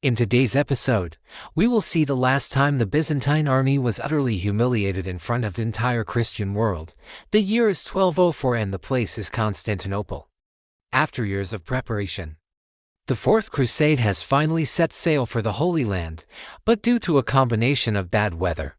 In today's episode, we will see the last time the Byzantine army was utterly humiliated in front of the entire Christian world. The year is 1204 and the place is Constantinople. After years of preparation, the Fourth Crusade has finally set sail for the Holy Land, but due to a combination of bad weather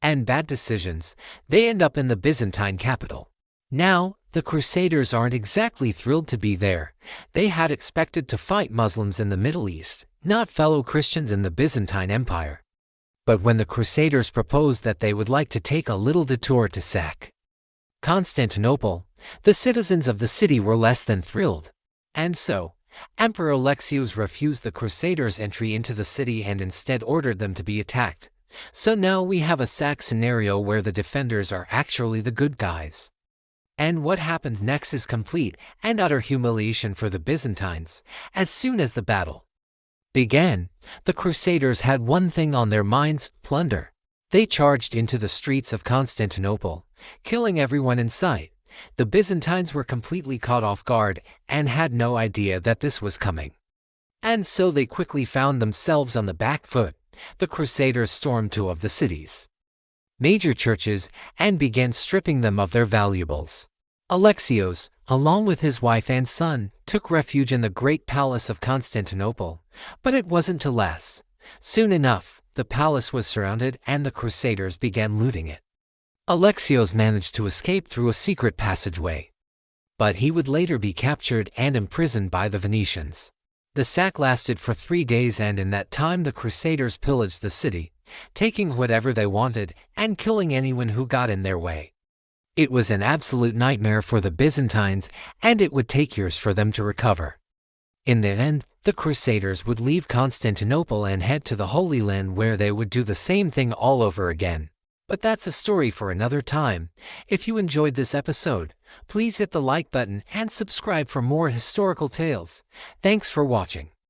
and bad decisions, they end up in the Byzantine capital. Now, the Crusaders aren't exactly thrilled to be there. They had expected to fight Muslims in the Middle East, not fellow Christians in the Byzantine Empire. But when the Crusaders proposed that they would like to take a little detour to sack Constantinople, the citizens of the city were less than thrilled. And so, Emperor Alexios refused the Crusaders' entry into the city and instead ordered them to be attacked. So now we have a sack scenario where the defenders are actually the good guys. And what happens next is complete and utter humiliation for the Byzantines. As soon as the battle began, the Crusaders had one thing on their minds: plunder. They charged into the streets of Constantinople, killing everyone in sight. The Byzantines were completely caught off guard and had no idea that this was coming. And so they quickly found themselves on the back foot. The Crusaders stormed two of the city's major churches and began stripping them of their valuables. Alexios, along with his wife and son, took refuge in the great palace of Constantinople, but it wasn't to last. Soon enough, the palace was surrounded and the Crusaders began looting it. Alexios managed to escape through a secret passageway, but he would later be captured and imprisoned by the Venetians. The sack lasted for 3 days, and in that time the Crusaders pillaged the city, taking whatever they wanted and killing anyone who got in their way. It was an absolute nightmare for the Byzantines, and it would take years for them to recover. In the end, the Crusaders would leave Constantinople and head to the Holy Land, where they would do the same thing all over again. But that's a story for another time. If you enjoyed this episode, please hit the like button and subscribe for more historical tales. Thanks for watching.